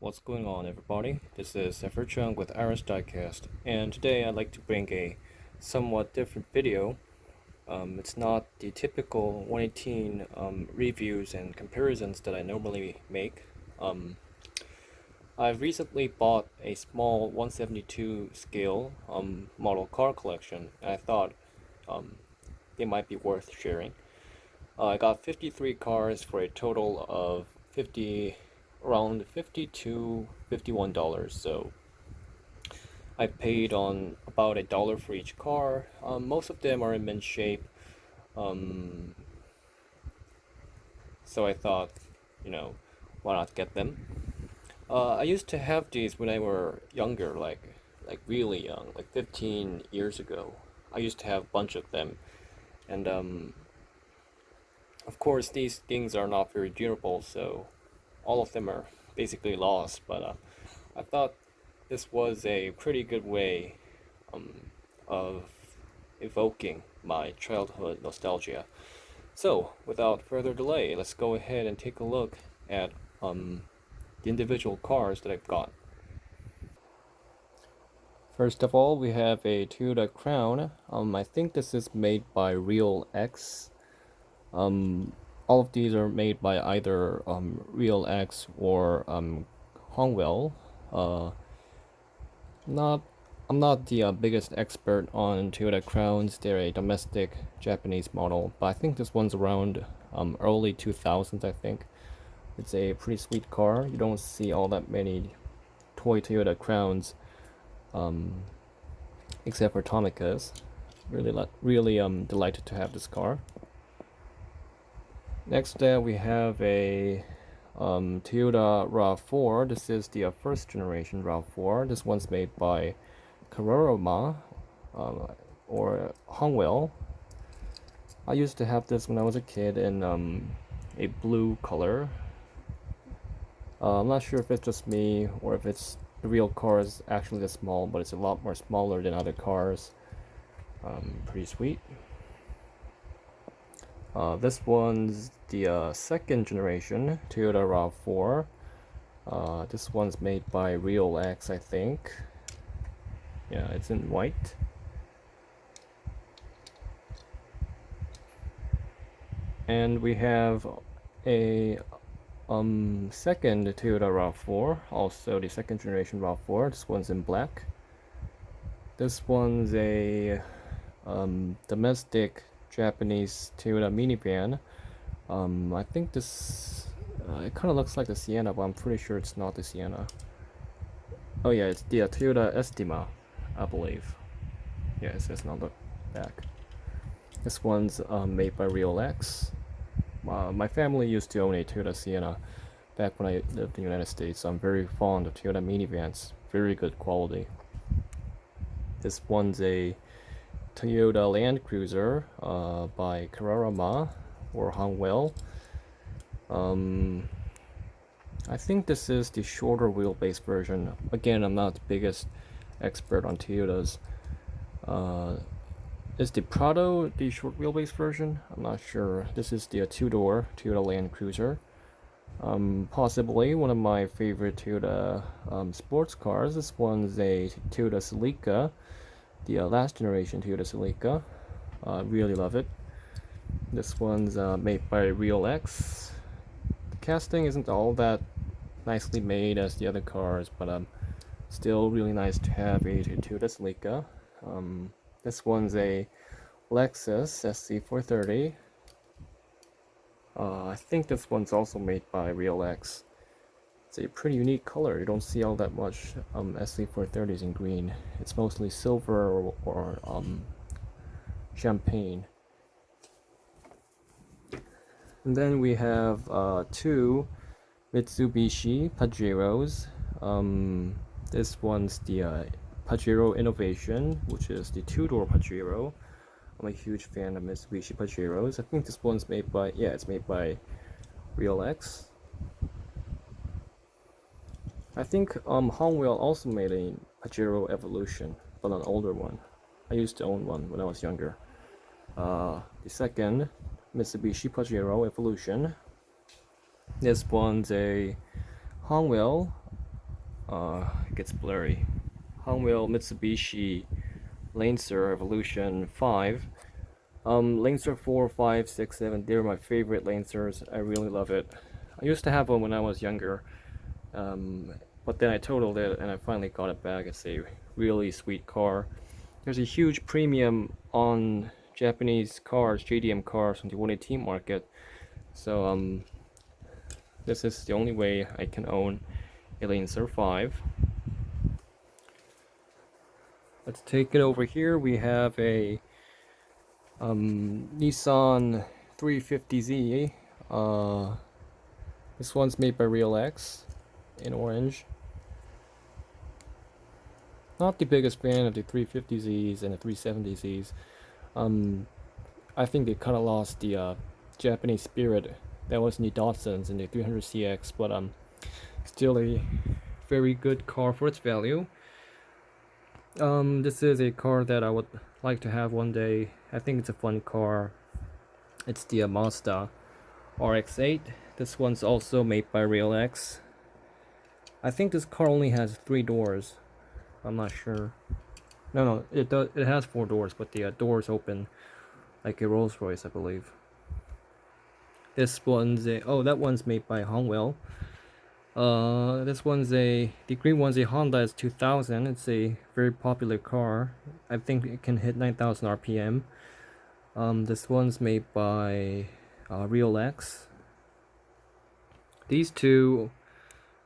What's going on, everybody? This is Zephyr Chung with Iris Diecast, and today I'd like to bring a somewhat different video. It's not the typical 118 reviews and comparisons that I normally make. I've recently bought a small 172 scale model car collection, and I thought they might be worth sharing. I got 53 cars for a total of around $50 to $51. So I paid on about $1 for each car. Most of them are in mint shape. Um, so I thought, you know, why not get them? I used to have these when I were younger, like really young, like 15 years ago. I used to have a bunch of them, and of course these things are not very durable, so all of them are basically lost. But I thought this was a pretty good way of evoking my childhood nostalgia. So, without further delay, let's go ahead and take a look at the individual cars that I've got. First of all, we have a Toyota Crown. I think this is made by Real X. All of these are made by either Real X or Hongwell. Uh, not, I'm not the biggest expert on Toyota Crowns. They're a domestic Japanese model, but I think this one's around early 2000s. I think it's a pretty sweet car. You don't see all that many toy Toyota Crowns, except for Tomica's. Really delighted to have this car. Next, we have a Toyota RAV4. This is the first generation RAV4. This one's made by Karorama or Hongwell. I used to have this when I was a kid in a blue color. I'm not sure if it's just me or if it's the real car is actually this small, but it's a lot more smaller than other cars. Pretty sweet. This one's the second generation Toyota RAV4. This one's made by Real X, I think. Yeah, it's in white. And we have a second Toyota RAV4, also the second generation RAV4. This one's in black. This one's a domestic Japanese Toyota minivan. I think this it kind of looks like the Sienna, but I'm pretty sure it's not the Sienna. Oh yeah, it's the Toyota Estima, I believe. Yeah, it says on the back. This one's made by Real X. My family used to own a Toyota Sienna back when I lived in the United States, so I'm very fond of Toyota minivans. Very good quality. This one's a Toyota Land Cruiser by Kararama or Hongwell. I think this is the shorter wheelbase version. Again, I'm not the biggest expert on Toyotas. Is the Prado the short wheelbase version? I'm not sure. This is the two-door Toyota Land Cruiser. Possibly one of my favorite Toyota sports cars. This one's a Toyota Celica, the last generation Toyota Celica. Really love it. This one's made by Real X. The casting isn't all that nicely made as the other cars, but still really nice to have a Toyota Celica. This one's a Lexus SC430. I think this one's also made by Real X. It's a pretty unique color. You don't see all that much SC430s in green. It's mostly silver or champagne. And then we have two Mitsubishi Pajeros. This one's the Pajero Innovation, which is the two-door Pajero. I'm a huge fan of Mitsubishi Pajeros. I think this one's made by, yeah, it's made by Real X. I think Hongwell also made a Pajero Evolution, but an older one. I used to own one when I was younger. The second Mitsubishi Pajero Evolution. This one's a Hongwell it gets blurry. Honeywell Mitsubishi Lancer Evolution 5. Lancer 4, 5, 6, 7, they're my favorite Lancers. I really love it. I used to have one when I was younger, but then I totaled it and I finally got it back. It's a really sweet car. There's a huge premium on Japanese cars, JDM cars on the 118 market. So this is the only way I can own a Lancer 5. Let's take it over here. We have a Nissan 350Z. This one's made by Real X in orange. Not the biggest fan of the 350Zs and the 370Zs. I think they kind of lost the Japanese spirit that was in the Datsuns and the 300CX, but still a very good car for its value. This is a car that I would like to have one day. I think it's a fun car. It's the Mazda RX-8. This one's also made by Real X. I think this car only has 3 doors. I'm not sure. No, it does. It has 4 doors, but the doors open like a Rolls Royce, I believe. This one's that one's made by Honeywell. This one's the green one's a Honda S2000. It's a very popular car. I think it can hit 9,000 RPM. This one's made by Real X. These two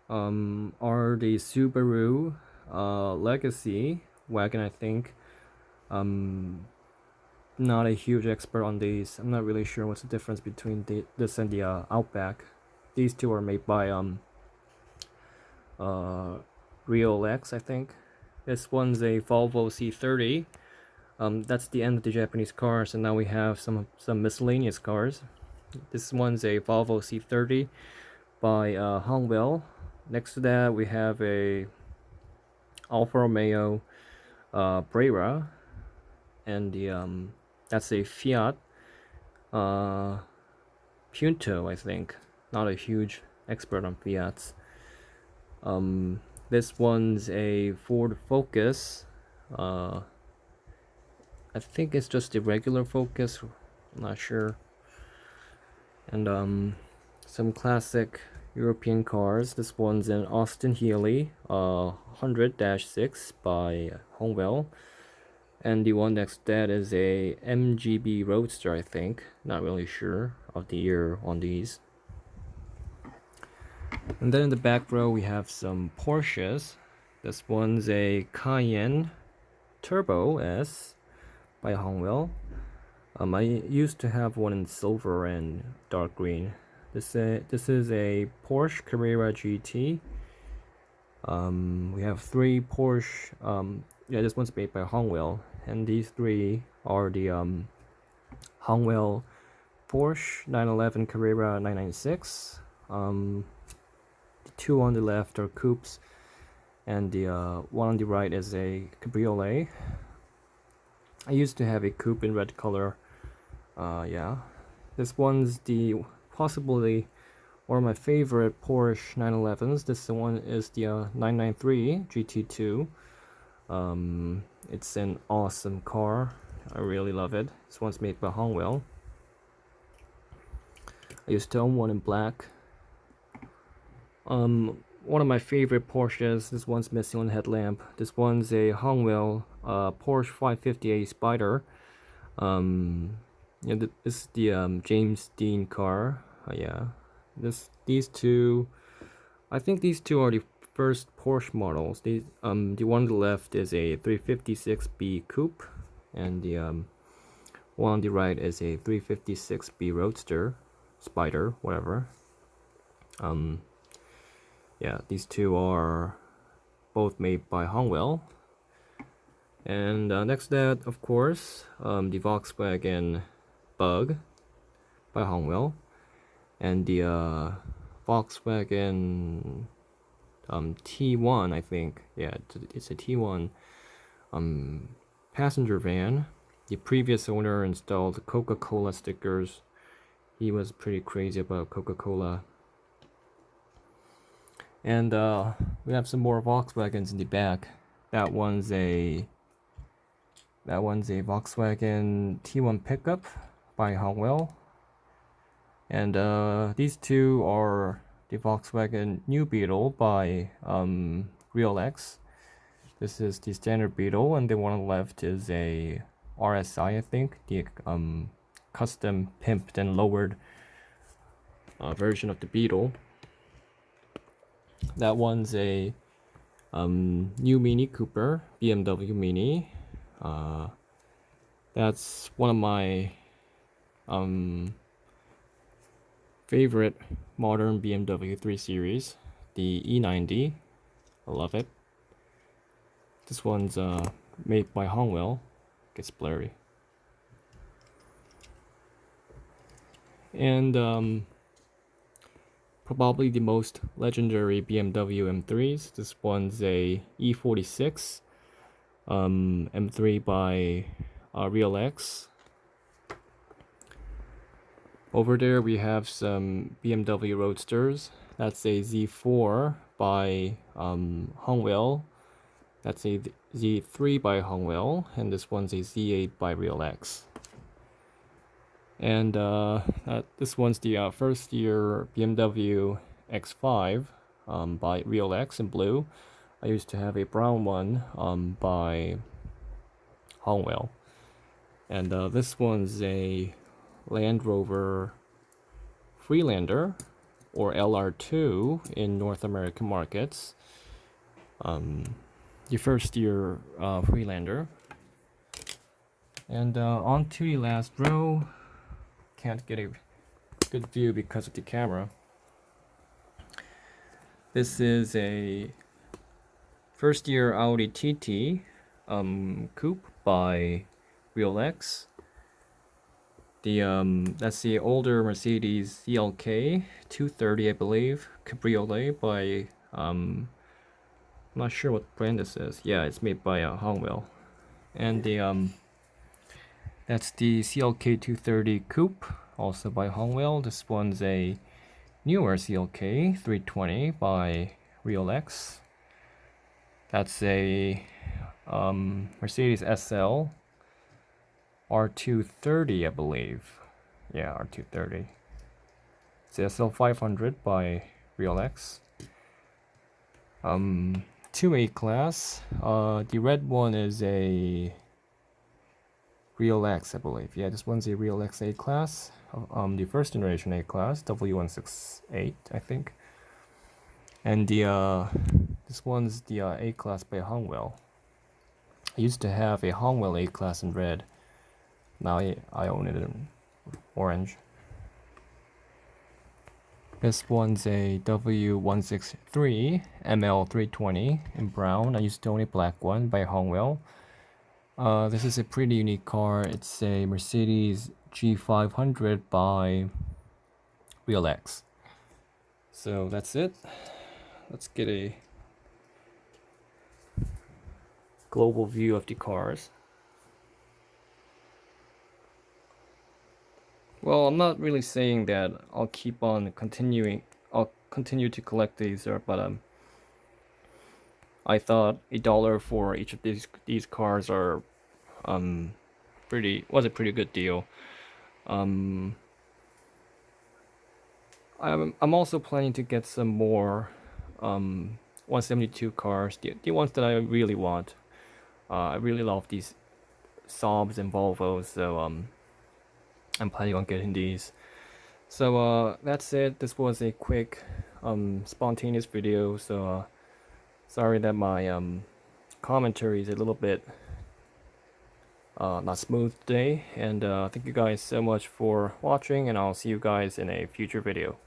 are the Subaru Legacy wagon, I think. Not a huge expert on these. I'm not really sure what's the difference between this and the Outback. These two are made by Real X, I think. This one's a Volvo C30. That's the end of the Japanese cars, and now we have some miscellaneous cars. This one's a Volvo C30 by Honeywell. Next to that, we have a Alfa Romeo Brera, and the that's a Fiat Punto, I think. Not a huge expert on Fiats. This one's a Ford Focus. I think it's just a regular Focus. I'm not sure. And some classic European cars. This one's an Austin Healey 100-6 by Honeywell. And the one next to that is a MGB Roadster, I think. Not really sure of the year on these. And then in the back row we have some Porsches. This one's a Cayenne Turbo S by Honeywell. I used to have one in silver and dark green. This is a Porsche Carrera GT. We have 3 Porsche. This one's made by Honeywell, and these 3 are the Honeywell Porsche 911 Carrera 996. The 2 on the left are coupes, and the one on the right is a cabriolet. I used to have a coupe in red color. This one's possibly one of my favorite Porsche 911s. This one is the 993 GT2. It's an awesome car. I really love it. This one's made by Honeywell. I used to own one in black. One of my favorite Porsches. This one's missing on the headlamp. This one's a Honeywell Porsche 558 Spider. This is the James Dean car. These two, I think these two are the first Porsche models. The one on the left is a 356B Coupe, and the one on the right is a 356B Roadster, Spider, whatever. These two are both made by Honeywell. And next to that, of course, the Volkswagen Bug by Honeywell, and the Volkswagen T1, I think. It's a T1 passenger van. The previous owner installed Coca-Cola stickers. He was pretty crazy about Coca-Cola. And we have some more Volkswagens in the back. That one's a Volkswagen T1 pickup by Hongwell. And these two are the Volkswagen New Beetle by Real X. This is the standard Beetle, and the one on the left is a RSI, I think, the custom pimped and lowered version of the Beetle. That one's a new Mini Cooper, BMW Mini. That's one of my favorite modern BMW 3 Series, the E90. I love it. This one's made by Hongwell. Gets blurry. And probably the most legendary BMW M3s. This one's a E46 M3 by Real X. Over there we have some BMW Roadsters. That's a Z4 by Hongwell. That's a Z3 by Hongwell, and this one's a Z8 by Real X. And this one's the first year BMW X5 by Real X in blue. I used to have a brown one by Hongwell. And this one's a Land Rover Freelander, or LR2 in North American markets. The first year Freelander. And on to the last row. Can't get a good view because of the camera. This is a first year Audi TT coupe by Real X. That's the older Mercedes CLK 230, I believe, Cabriolet by I'm not sure what brand this is. Yeah, it's made by Hongwell. And that's the CLK 230 coupe, also by Hongwell. This one's a newer CLK 320 by Real X. That's a Mercedes SL R230, I believe. Yeah, R230. It's the SL 500 by Real X. Two A-Class. The red one is a Real X, I believe. Yeah, this one's a Real X A-Class. The first generation A-Class, W168, I think. And this one's the A-Class by Hongwell. I used to have a Hongwell A-Class in red. Now I own it in orange. This one's a W163 ML320 in brown. I used to own a black one by Hongwell. This is a pretty unique car. It's a Mercedes G500 by Real X. So that's it. Let's get a global view of the cars. Well, I'm not really saying that I'll keep on I'll continue to collect these, but I thought $1 for each of these cars are was a pretty good deal. I'm also planning to get some more 172 cars, the ones that I really want. I really love these Saabs and Volvos, so I'm planning on getting these. So that's it. This was a quick spontaneous video, so sorry that my commentary is a little bit not smooth today, and thank you guys so much for watching, and I'll see you guys in a future video.